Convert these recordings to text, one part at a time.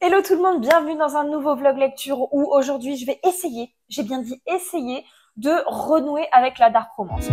Hello tout le monde, bienvenue dans un nouveau vlog lecture où aujourd'hui je vais essayer, j'ai bien dit essayer, de renouer avec la dark romance. Si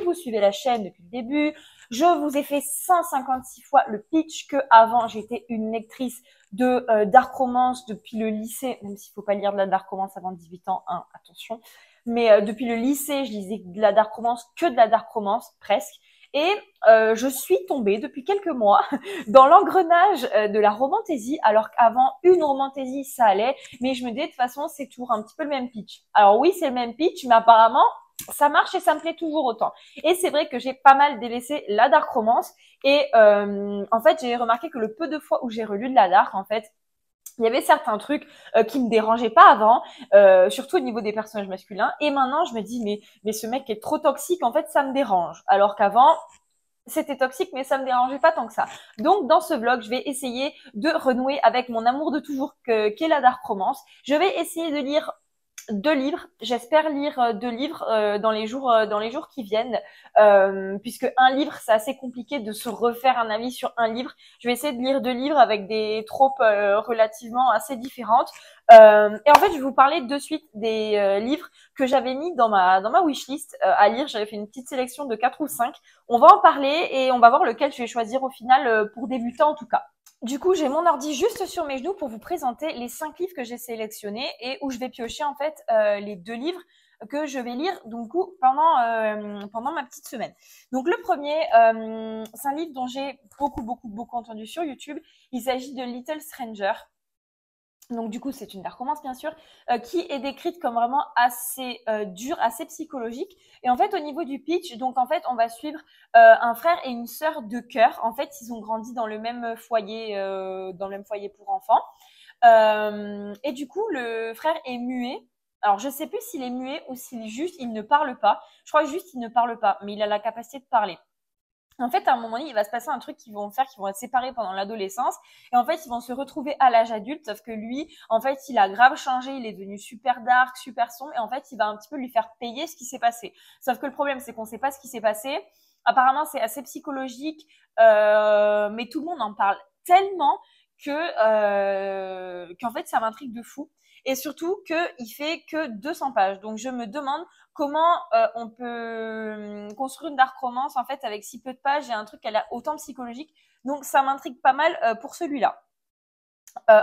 vous suivez la chaîne depuis le début, je vous ai fait 156 fois le pitch que avant j'étais une lectrice de dark romance depuis le lycée, même s'il faut pas lire de la dark romance avant 18 ans, hein, attention. Mais depuis le lycée, je lisais de la dark romance, que de la dark romance, presque. Et je suis tombée depuis quelques mois dans l'engrenage de la romantaisie, alors qu'avant, une romantaisie, ça allait. Mais je me disais, de toute façon, c'est toujours un petit peu le même pitch. Alors oui, c'est le même pitch, mais apparemment, ça marche et ça me plaît toujours autant. Et c'est vrai que j'ai pas mal délaissé la dark romance. Et en fait, j'ai remarqué que le peu de fois où j'ai relu de la dark, en fait, il y avait certains trucs qui me dérangeaient pas avant, surtout au niveau des personnages masculins. Et maintenant, je me dis, mais ce mec est trop toxique, en fait, ça me dérange. Alors qu'avant, c'était toxique, mais ça me dérangeait pas tant que ça. Donc, dans ce vlog, je vais essayer de renouer avec mon amour de toujours qu'est la dark romance. Je vais essayer de lire 2 livres. J'espère lire 2 livres dans les jours qui viennent, puisque un livre, c'est assez compliqué de se refaire un avis sur un livre. Je vais essayer de lire 2 livres avec des tropes relativement assez différentes. Et en fait, je vais vous parler de suite des livres que j'avais mis dans ma wishlist à lire. J'avais fait une petite sélection de 4 ou 5. On va en parler et on va voir lequel je vais choisir au final pour débutants en tout cas. Du coup, j'ai mon ordi juste sur mes genoux pour vous présenter les 5 livres que j'ai sélectionnés et où je vais piocher en fait les 2 livres que je vais lire donc pendant ma petite semaine. Donc le premier, c'est un livre dont j'ai beaucoup entendu sur YouTube. Il s'agit de Little Stranger. Donc du coup, c'est une dark romance bien sûr, qui est décrite comme vraiment assez dure, assez psychologique. Et en fait, au niveau du pitch, donc en fait, on va suivre un frère et une sœur de cœur. En fait, ils ont grandi dans le même foyer pour enfants. Et du coup, le frère est muet. Alors, je sais plus s'il est muet ou s'il juste il ne parle pas. Je crois juste il ne parle pas, mais il a la capacité de parler. En fait, à un moment donné, il va se passer un truc qu'ils vont être séparés pendant l'adolescence. Et en fait, ils vont se retrouver à l'âge adulte. Sauf que lui, en fait, il a grave changé. Il est devenu super dark, super sombre. Et en fait, il va un petit peu lui faire payer ce qui s'est passé. Sauf que le problème, c'est qu'on ne sait pas ce qui s'est passé. Apparemment, c'est assez psychologique. Mais tout le monde en parle tellement qu'en fait, ça m'intrigue de fou. Et surtout qu'il fait que 200 pages. Donc, je me demande comment on peut construire une dark romance en fait avec si peu de pages et un truc qu'elle a autant psychologique. Donc ça m'intrigue pas mal pour celui-là.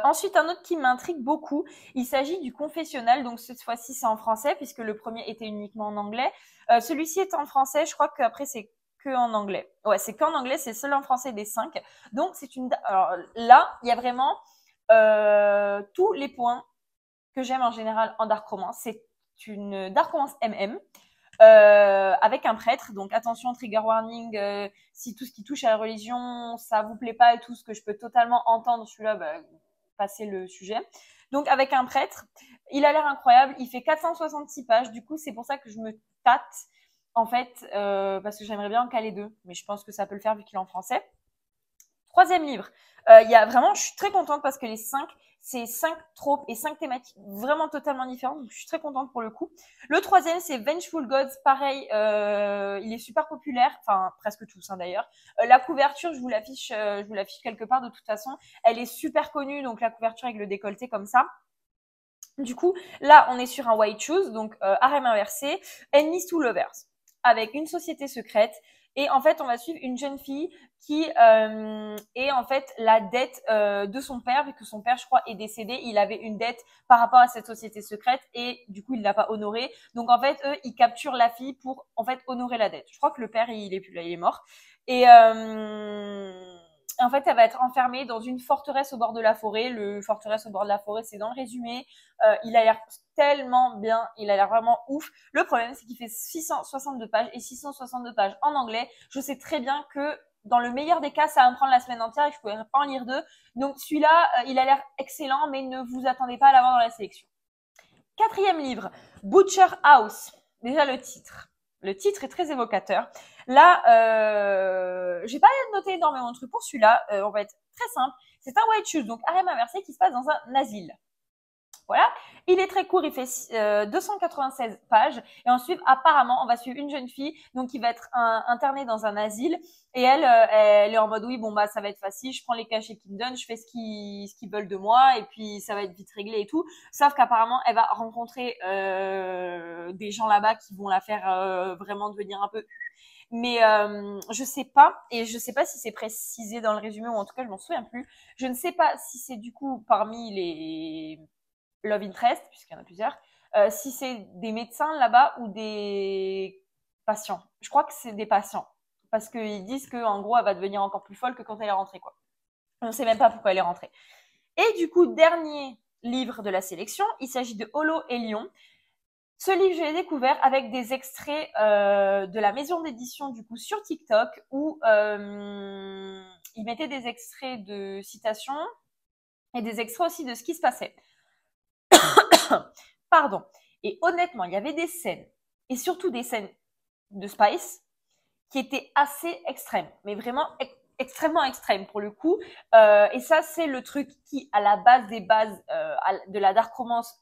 Ensuite, un autre qui m'intrigue beaucoup, il s'agit du confessionnal. Donc cette fois-ci, c'est en français puisque le premier était uniquement en anglais. Celui-ci est en français. Je crois qu'après c'est que en anglais. Ouais, c'est qu'en anglais. C'est seul en français des 5. Donc c'est une. Alors là, il y a vraiment tous les points que j'aime en général en dark romance. C'est une dark romance MM. Avec un prêtre. Donc attention, trigger warning, si tout ce qui touche à la religion, ça vous plaît pas et tout ce que je peux totalement entendre, celui-là, bah, passez le sujet. Donc avec un prêtre, il a l'air incroyable, il fait 466 pages, du coup c'est pour ça que je me tâte, en fait, parce que j'aimerais bien en caler 2, mais je pense que ça peut le faire vu qu'il est en français. Troisième livre, il y a vraiment, je suis très contente parce que les 5, c'est 5 tropes et 5 thématiques vraiment totalement différentes, donc je suis très contente pour le coup. Le troisième, c'est Vengeful Gods, pareil, il est super populaire, enfin presque tous hein, d'ailleurs. La couverture, je vous l'affiche quelque part de toute façon, elle est super connue, donc la couverture avec le décolleté comme ça. Du coup, là, on est sur un white shoes, donc harem inversé, enemies to lovers, avec une société secrète. Et en fait, on va suivre une jeune fille qui est en fait la dette de son père, vu que son père, je crois, est décédé. Il avait une dette par rapport à cette société secrète et du coup, il l'a pas honorée. Donc en fait, eux, ils capturent la fille pour en fait honorer la dette. Je crois que le père, il est plus là, il est mort. Et en fait, elle va être enfermée dans une forteresse au bord de la forêt. Le forteresse au bord de la forêt, c'est dans le résumé. Il a l'air tellement bien, il a l'air vraiment ouf. Le problème, c'est qu'il fait 662 pages et 662 pages en anglais. Je sais très bien que dans le meilleur des cas, ça va me prendre la semaine entière et que je pourrais pas en lire 2. Donc celui-là, il a l'air excellent, mais ne vous attendez pas à l'avoir dans la sélection. Quatrième livre, Butcher House. Déjà le titre. Le titre est très évocateur. Là, j'ai pas noté énormément de trucs pour celui-là. On va être très simple. C'est un white shoes, donc harem inversé qui se passe dans un asile. Voilà. Il est très court, il fait 296 pages. Et ensuite, apparemment, on va suivre une jeune fille donc qui va être internée dans un asile. Et elle est en mode oui, bon bah ça va être facile, je prends les cachets qu'ils me donnent, je fais ce qu'ils veulent de moi et puis ça va être vite réglé et tout. Sauf qu'apparemment, elle va rencontrer des gens là-bas qui vont la faire vraiment devenir un peu. Mais je sais pas, et je sais pas si c'est précisé dans le résumé ou en tout cas je m'en souviens plus. Je ne sais pas si c'est du coup parmi les love interest, puisqu'il y en a plusieurs, si c'est des médecins là-bas ou des patients. Je crois que c'est des patients. Parce qu'ils disent qu'en gros, elle va devenir encore plus folle que quand elle est rentrée, quoi. On ne sait même pas pourquoi elle est rentrée. Et du coup, dernier livre de la sélection, il s'agit de Holo et Lion. Ce livre, je l'ai découvert avec des extraits de la maison d'édition du coup sur TikTok où ils mettaient des extraits de citations et des extraits aussi de ce qui se passait. Pardon. Et honnêtement, il y avait des scènes, et surtout des scènes de Spice, qui étaient assez extrêmes, mais vraiment extrêmement extrêmes pour le coup. Et ça, c'est le truc qui, à la base des bases de la dark romance,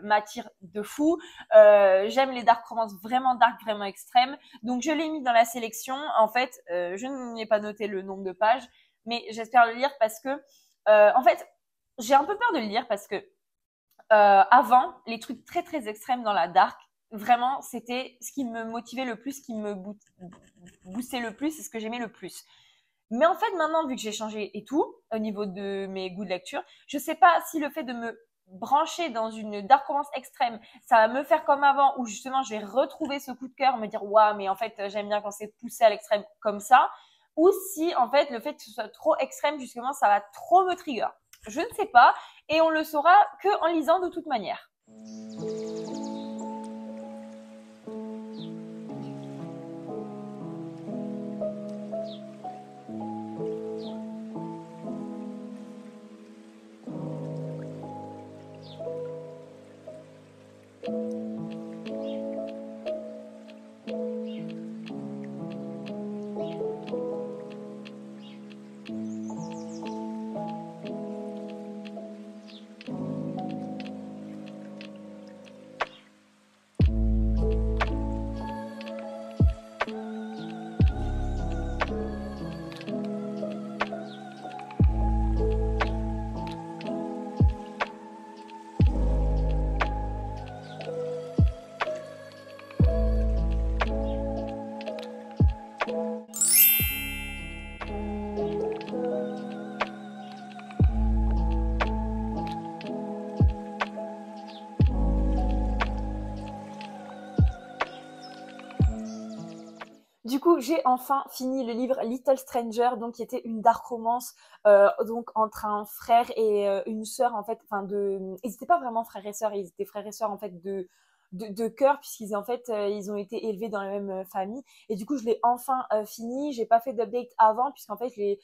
m'attire de fou. J'aime les dark romances vraiment dark, vraiment extrêmes. Donc, je l'ai mis dans la sélection. En fait, je n'ai pas noté le nombre de pages, mais j'espère le lire parce que, en fait, j'ai un peu peur de le lire parce que avant, les trucs très très extrêmes dans la dark, vraiment, c'était ce qui me motivait le plus, ce qui me boostait le plus, c'est ce que j'aimais le plus. Mais en fait, maintenant, vu que j'ai changé et tout, au niveau de mes goûts de lecture, je sais pas si le fait de me brancher dans une dark romance extrême, ça va me faire comme avant, où justement, je vais retrouver ce coup de cœur, me dire, waouh, mais en fait, j'aime bien quand c'est poussé à l'extrême comme ça, ou si, en fait, le fait que ce soit trop extrême, justement, ça va trop me trigger. Je ne sais pas, et on le saura que en lisant de toute manière. Du coup, j'ai enfin fini le livre Little Stranger, donc qui était une dark romance donc entre un frère et une sœur en fait. Enfin, ils n'étaient pas vraiment frères et sœurs, ils étaient frères et sœurs en fait de cœur puisqu'ils en fait ils ont été élevés dans la même famille. Et du coup, je l'ai enfin fini. J'ai pas fait d'update avant puisqu'en fait je l'ai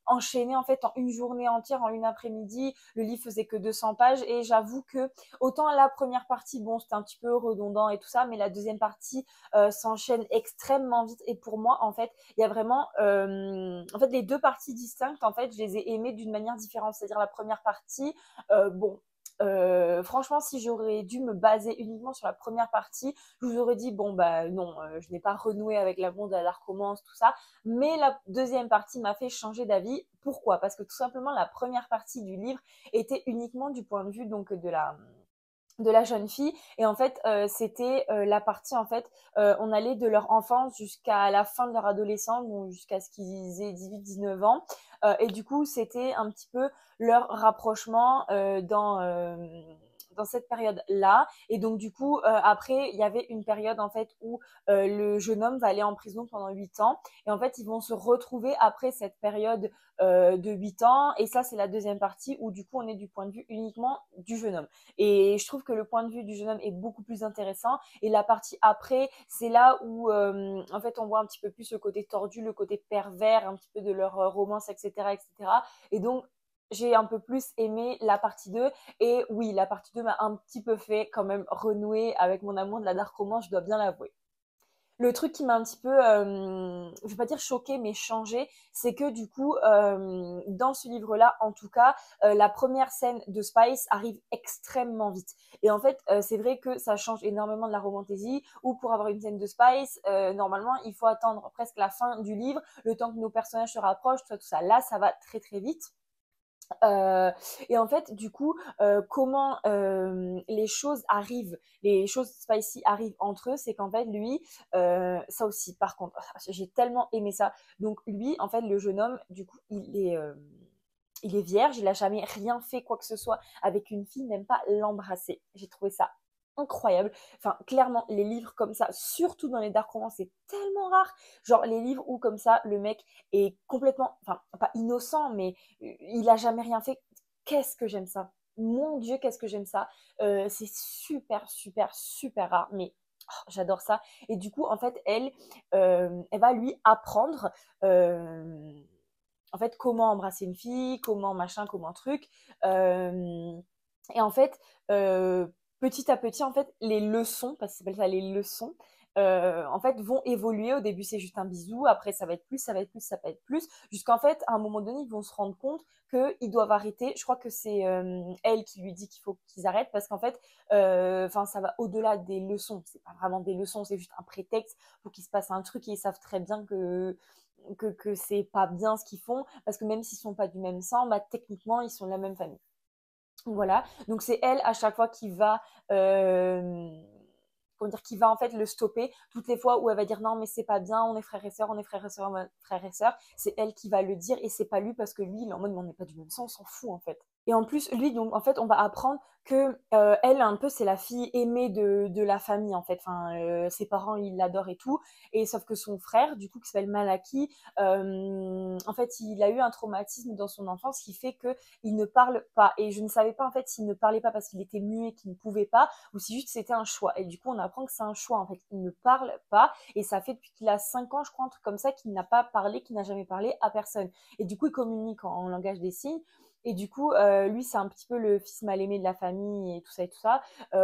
enchaîné en fait en une journée entière, en une après-midi. Le livre faisait que 200 pages et j'avoue que autant la première partie, bon, c'était un petit peu redondant et tout ça, mais la deuxième partie s'enchaîne extrêmement vite. Et pour moi, en fait, il y a vraiment, en fait, les deux parties distinctes, en fait, je les ai aimées d'une manière différente. C'est-à-dire la première partie, bon. Franchement, si j'aurais dû me baser uniquement sur la première partie, je vous aurais dit bon bah non, je n'ai pas renoué avec l'amour de la dark romance, tout ça. Mais la deuxième partie m'a fait changer d'avis. Pourquoi? Parce que tout simplement la première partie du livre était uniquement du point de vue donc de la jeune fille et en fait c'était la partie en fait on allait de leur enfance jusqu'à la fin de leur adolescence donc jusqu'à ce qu'ils aient 18-19 ans et du coup c'était un petit peu leur rapprochement dans cette période-là et donc du coup après il y avait une période en fait où le jeune homme va aller en prison pendant 8 ans et en fait ils vont se retrouver après cette période de 8 ans et ça c'est la deuxième partie où du coup on est du point de vue uniquement du jeune homme. Et je trouve que le point de vue du jeune homme est beaucoup plus intéressant. Et la partie après, c'est là où, en fait, on voit un petit peu plus le côté tordu, le côté pervers, un petit peu de leur romance, etc., etc. Et donc, j'ai un peu plus aimé la partie 2. Et oui, la partie 2 m'a un petit peu fait quand même renouer avec mon amour de la dark romance, je dois bien l'avouer. Le truc qui m'a un petit peu, je vais pas dire choquée, mais changée, c'est que du coup, dans ce livre-là, en tout cas, la première scène de Spice arrive extrêmement vite. Et en fait, c'est vrai que ça change énormément de la romantaisie, où pour avoir une scène de Spice, normalement, il faut attendre presque la fin du livre, le temps que nos personnages se rapprochent, tout ça, tout ça. Là, ça va très très vite. Euh, et en fait, du coup, comment les choses arrivent, les choses spicy arrivent entre eux, c'est qu'en fait, lui, ça aussi, par contre, j'ai tellement aimé ça. Donc lui, en fait, le jeune homme, du coup, il est vierge, il a jamais rien fait quoi que ce soit avec une fille, même pas l'embrasser. J'ai trouvé ça incroyable. Enfin, clairement, les livres comme ça, surtout dans les dark romans, c'est tellement rare. Genre les livres où comme ça, le mec est complètement, enfin, pas innocent, mais il a jamais rien fait. Qu'est-ce que j'aime ça. Mon Dieu, qu'est-ce que j'aime ça. C'est super, super, super rare, mais j'adore ça. Et du coup, en fait, elle va lui apprendre en fait comment embrasser une fille, comment machin, comment truc. Euh, et en fait, petit à petit, en fait, les leçons, parce que ça s'appelle ça les leçons, en fait, vont évoluer. Au début, c'est juste un bisou. Après, ça va être plus, ça va être plus, ça va être plus. Jusqu'en fait, à un moment donné, ils vont se rendre compte qu'ils doivent arrêter. Je crois que c'est elle qui lui dit qu'il faut qu'ils arrêtent parce qu'en fait, enfin, ça va au-delà des leçons. C'est pas vraiment des leçons, c'est juste un prétexte pour qu'il se passe un truc et ils savent très bien que c'est pas bien ce qu'ils font parce que même s'ils sont pas du même sang, bah, techniquement, ils sont de la même famille. Voilà, donc c'est elle à chaque fois qui va, comment dire, qui va en fait le stopper toutes les fois où elle va dire non mais c'est pas bien, on est frères et sœurs, on est frères et sœurs, on est frères et sœurs. C'est elle qui va le dire et c'est pas lui parce que lui il est en mode mais on n'est pas du même sang, on s'en fout en fait. Et en plus lui donc en fait on va apprendre que elle un peu c'est la fille aimée de la famille en fait. Enfin ses parents ils l'adorent et tout et sauf que son frère du coup qui s'appelle Malaki en fait il a eu un traumatisme dans son enfance qui fait que il ne parle pas. Et je ne savais pas en fait s'il ne parlait pas parce qu'il était muet, qu'il ne pouvait pas, ou si juste c'était un choix. Et du coup, on apprend que c'est un choix en fait. Il ne parle pas et ça fait depuis qu'il a 5 ans, je crois, un truc comme ça, qu'il n'a pas parlé, qu'il n'a jamais parlé à personne. Et du coup, il communique en langage des signes. Et du coup, lui, c'est un petit peu le fils mal aimé de la famille et tout ça et tout ça.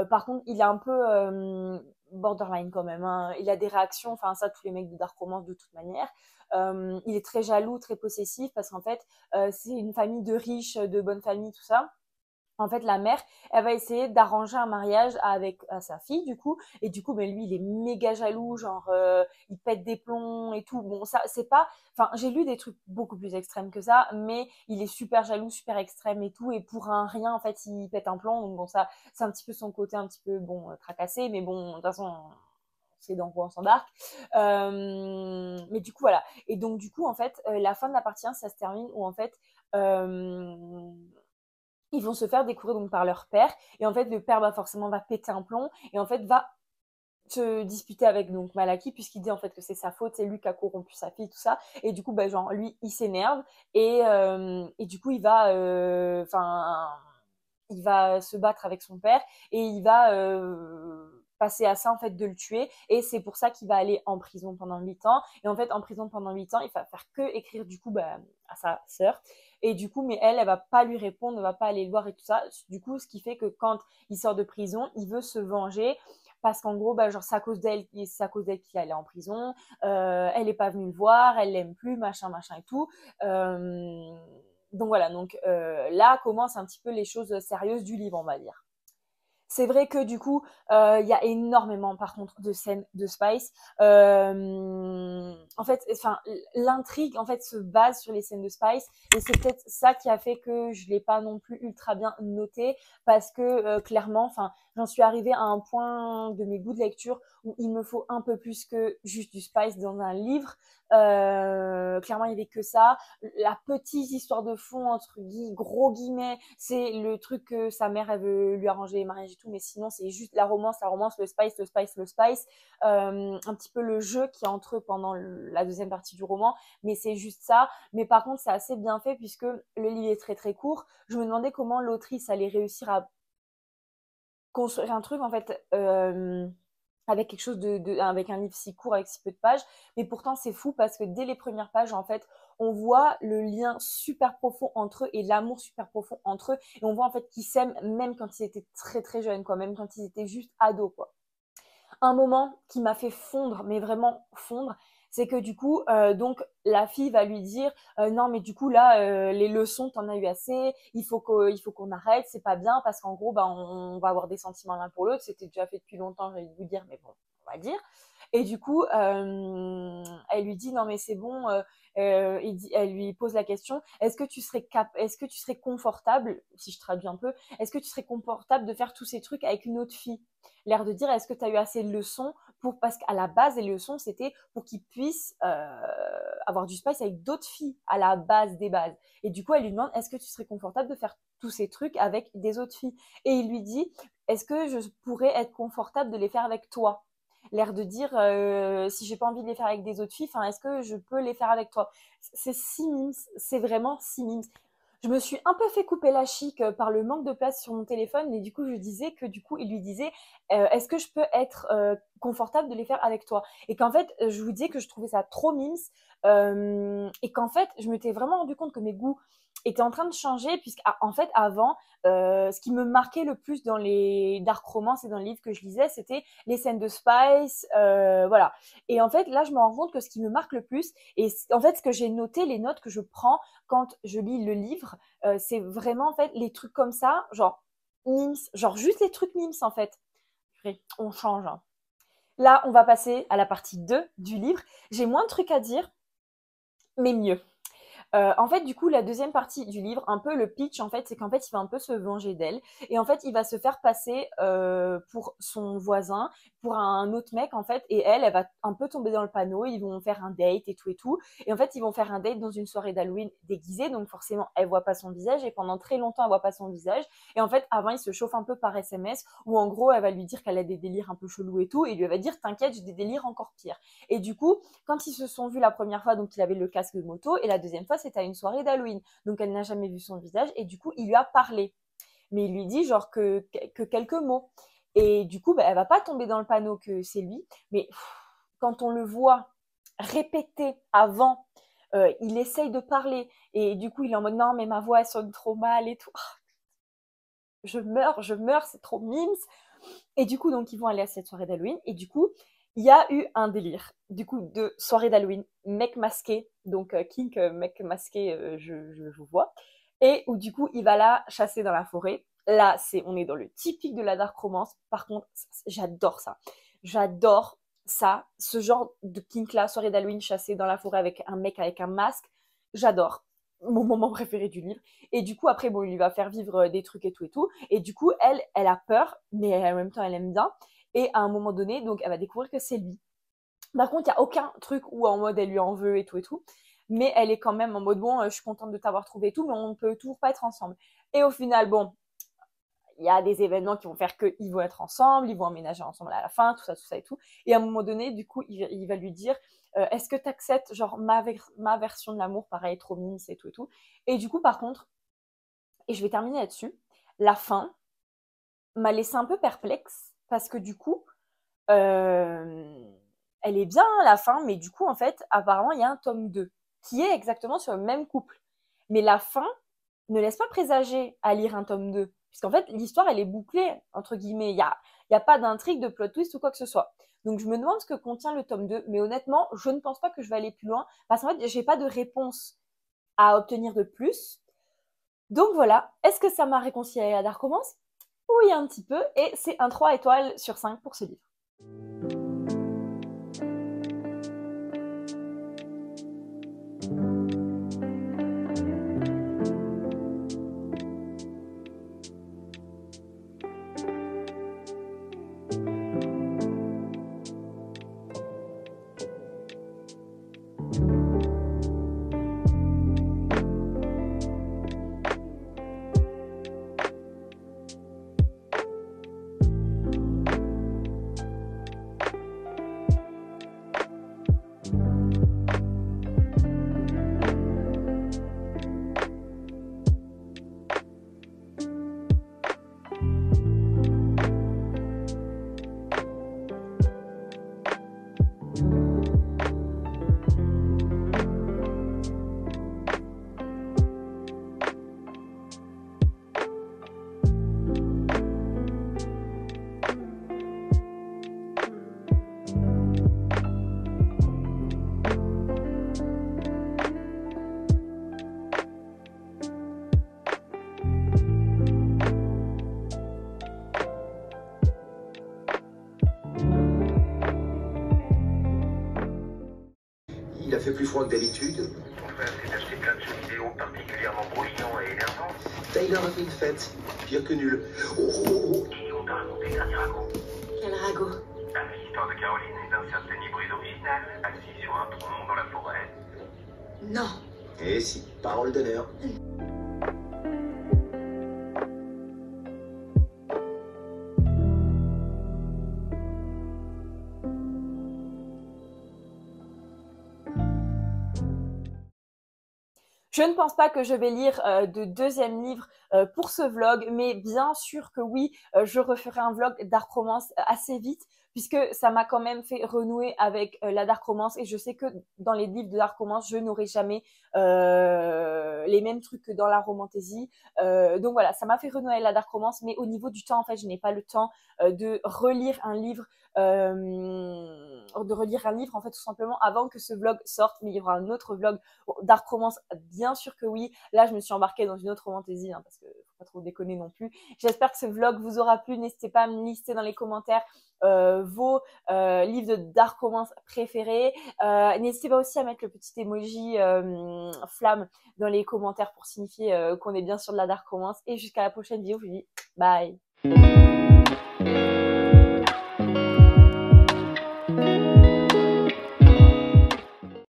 Par contre, il est un peu borderline quand même. Hein. Il a des réactions, enfin ça, tous les mecs de Dark Romance de toute manière. Il est très jaloux, très possessif parce qu'en fait, c'est une famille de riches, de bonne famille, tout ça. En fait, la mère, elle va essayer d'arranger un mariage avec sa fille, du coup. Et du coup, ben, lui, il est méga jaloux, genre, il pète des plombs et tout. Bon, ça, c'est pas... Enfin, j'ai lu des trucs beaucoup plus extrêmes que ça, mais il est super jaloux, super extrême et tout. Et pour un rien, en fait, il pète un plomb. Donc bon, ça, c'est un petit peu son côté un petit peu, bon, tracassé. Mais bon, de toute façon, c'est dans quoi on s'embarque. Mais du coup, voilà. Et donc, du coup, en fait, la fin de la partie 1, ça se termine où, en fait... Euh, ils vont se faire découvrir donc par leur père et en fait le père forcément va péter un plomb et en fait va se disputer avec donc Malaki puisqu'il dit en fait que c'est sa faute, c'est lui qui a corrompu sa fille tout ça et du coup bah genre lui il s'énerve et du coup il va enfin il va se battre avec son père et il va passer à ça en fait de le tuer et c'est pour ça qu'il va aller en prison pendant 8 ans et en fait en prison pendant 8 ans il va faire que écrire du coup bah, à sa sœur et du coup mais elle va pas lui répondre, ne va pas aller le voir et tout ça du coup ce qui fait que quand il sort de prison il veut se venger parce qu'en gros bah genre c'est à cause d'elle qu'il est allé en prison elle est pas venue le voir elle l'aime plus machin machin et tout donc voilà donc là commencent un petit peu les choses sérieuses du livre on va dire. C'est vrai que du coup, il y a énormément par contre de scènes de Spice. En fait, enfin, l'intrigue en fait se base sur les scènes de Spice et c'est peut-être ça qui a fait que je l'ai pas non plus ultra bien noté parce que clairement, enfin, j'en suis arrivée à un point de mes goûts de lecture où il me faut un peu plus que juste du Spice dans un livre. Clairement, il y avait que ça. La petite histoire de fond entre gros guillemets, c'est le truc que sa mère elle veut lui arranger les mariages et tout, mais sinon c'est juste la romance, le spice, le spice, le spice, un petit peu le jeu qui est entre eux pendant la deuxième partie du roman, mais c'est juste ça. Mais par contre c'est assez bien fait puisque le livre est très très court. Je me demandais comment l'autrice allait réussir à construire un truc en fait. Avec quelque chose avec un livre si court avec si peu de pages mais pourtant c'est fou parce que dès les premières pages en fait on voit le lien super profond entre eux et l'amour super profond entre eux et on voit en fait qu'ils s'aiment même quand ils étaient très très jeunes quoi même quand ils étaient juste ados quoi. un moment qui m'a fait fondre, mais vraiment fondre, c'est que du coup, donc la fille va lui dire non, mais du coup là, les leçons, t'en as eu assez, il faut qu'on arrête, c'est pas bien parce qu'en gros, bah, on va avoir des sentiments l'un pour l'autre. C'était déjà fait depuis longtemps, j'ai envie de vous dire, mais bon, on va dire. Et du coup, elle lui dit non, mais c'est bon. Elle lui pose la question est-ce que tu serais confortable, si je traduis un peu, est-ce que tu serais confortable de faire tous ces trucs avec une autre fille? L'air de dire est-ce que tu as eu assez de leçons parce qu'à la base, les leçons, c'était pour qu'ils puissent avoir du spice avec d'autres filles à la base des bases. Et du coup, elle lui demande est-ce que tu serais confortable de faire tous ces trucs avec des autres filles? Et il lui dit est-ce que je pourrais être confortable de les faire avec toi? L'air de dire si j'ai pas envie de les faire avec des autres filles, est-ce que je peux les faire avec toi? C'est si mimes, c'est vraiment si mimes. Je me suis un peu fait couper la chic par le manque de place sur mon téléphone, mais du coup, je disais que du coup, il lui disait est-ce que je peux être confortable de les faire avec toi? Et qu'en fait, je vous disais que je trouvais ça trop mimes et qu'en fait, je m'étais vraiment rendu compte que mes goûts étaient en train de changer, puisqu'en fait, avant, ce qui me marquait le plus dans les dark romances et dans les livres que je lisais, c'était les scènes de spice, voilà. Et en fait, là, je me rends compte que ce qui me marque le plus, et en fait, ce que j'ai noté, les notes que je prends quand je lis le livre, c'est vraiment en fait les trucs comme ça, genre mimes, genre juste les trucs mimes en fait. On change. Hein. Là, on va passer à la partie 2 du livre. J'ai moins de trucs à dire, mais mieux. En fait, du coup, la deuxième partie du livre, un peu le pitch, en fait, c'est qu'en fait, il va un peu se venger d'elle. Et en fait, il va se faire passer pour son voisin, pour un autre mec, en fait. Et elle va un peu tomber dans le panneau. Ils vont faire un date et tout et tout. Et en fait, ils vont faire un date dans une soirée d'Halloween déguisée. Donc, forcément, elle voit pas son visage. Et pendant très longtemps, elle voit pas son visage. Et en fait, avant, il se chauffe un peu par SMS. Où en gros, elle va lui dire qu'elle a des délires un peu chelous et tout. Et lui, elle va dire, t'inquiète, j'ai des délires encore pires. Et du coup, quand ils se sont vus la première fois, donc il avait le casque de moto, et la deuxième fois, c'était à une soirée d'Halloween. Donc elle n'a jamais vu son visage, et du coup, il lui a parlé. Mais il lui dit genre que quelques mots. Et du coup, elle va pas tomber dans le panneau que c'est lui, mais quand on le voit répéter avant, il essaye de parler, et du coup, il est en mode non, mais ma voix, elle sonne trop mal et tout. Je meurs, c'est trop mimes. Et du coup, donc, ils vont aller à cette soirée d'Halloween. Et du coup, il y a eu un délire. Du coup, de soirée d'Halloween, mec masqué. Donc, kink, mec masqué, je vous vois. Et où, du coup, il va la chasser dans la forêt. Là, on est dans le typique de la dark romance. Par contre, j'adore ça. J'adore ça. Ce genre de kink-là, soirée d'Halloween, chassée dans la forêt avec un mec avec un masque. J'adore. Mon moment préféré du livre. Et du coup, après, bon, il lui va faire vivre des trucs et tout et tout. Et du coup, elle a peur, mais en même temps, elle aime bien. Et à un moment donné, donc, elle va découvrir que c'est lui. Par contre, il n'y a aucun truc où en mode elle lui en veut et tout et tout. Mais elle est quand même en mode bon, je suis contente de t'avoir trouvé et tout, mais on ne peut toujours pas être ensemble. Et au final, bon, il y a des événements qui vont faire qu'ils vont être ensemble, ils vont emménager ensemble à la fin, tout ça et tout. Et à un moment donné, du coup, il va lui dire est-ce que tu acceptes genre ma version de l'amour, pareil, trop mimes et tout et tout. Et du coup, par contre, et je vais terminer là-dessus, la fin m'a laissé un peu perplexe parce que du coup, elle est bien la fin, mais du coup, en fait, apparemment, il y a un tome 2 qui est exactement sur le même couple. Mais la fin ne laisse pas présager à lire un tome 2. Puisqu'en fait, l'histoire, elle est bouclée, entre guillemets. Il y a pas d'intrigue, de plot twist ou quoi que ce soit. Donc, je me demande ce que contient le tome 2. Mais honnêtement, je ne pense pas que je vais aller plus loin. Parce qu'en fait, j'ai pas de réponse à obtenir de plus. Donc voilà. Est-ce que ça m'a réconcilié à Dark Romance? Oui, un petit peu. Et c'est un 3 étoiles sur 5 pour ce livre. Il a fait plus froid que d'habitude. Ton frère s'est acheté plein de jeux vidéo particulièrement bruyants et énervants. Tyler a fait une fête. Pire que nul. Oh, oh, oh. Et on t'a raconté le dernier ragot. Quel ragot? L'histoire de Caroline et d'un certain hybride original, assis sur un tronc dans la forêt. Non. Et si, parole d'honneur. Je ne pense pas que je vais lire de deuxième livre pour ce vlog, mais bien sûr que oui, je referai un vlog dark romance assez vite, puisque ça m'a quand même fait renouer avec la dark romance, et je sais que dans les livres de dark romance, je n'aurai jamais les mêmes trucs que dans la romantasy. Donc voilà, ça m'a fait renouer avec la dark romance, mais au niveau du temps, en fait, je n'ai pas le temps de relire un livre en fait, tout simplement avant que ce vlog sorte. Mais il y aura un autre vlog dark romance, bien sûr que oui. Là, je me suis embarquée dans une autre romantasy, parce que faut pas trop déconner non plus. J'espère que ce vlog vous aura plu. N'hésitez pas à me lister dans les commentaires vos livres de dark romance préférés. N'hésitez pas aussi à mettre le petit emoji flamme dans les commentaires pour signifier qu'on est bien sûr de la dark romance. Et jusqu'à la prochaine vidéo, je vous dis bye.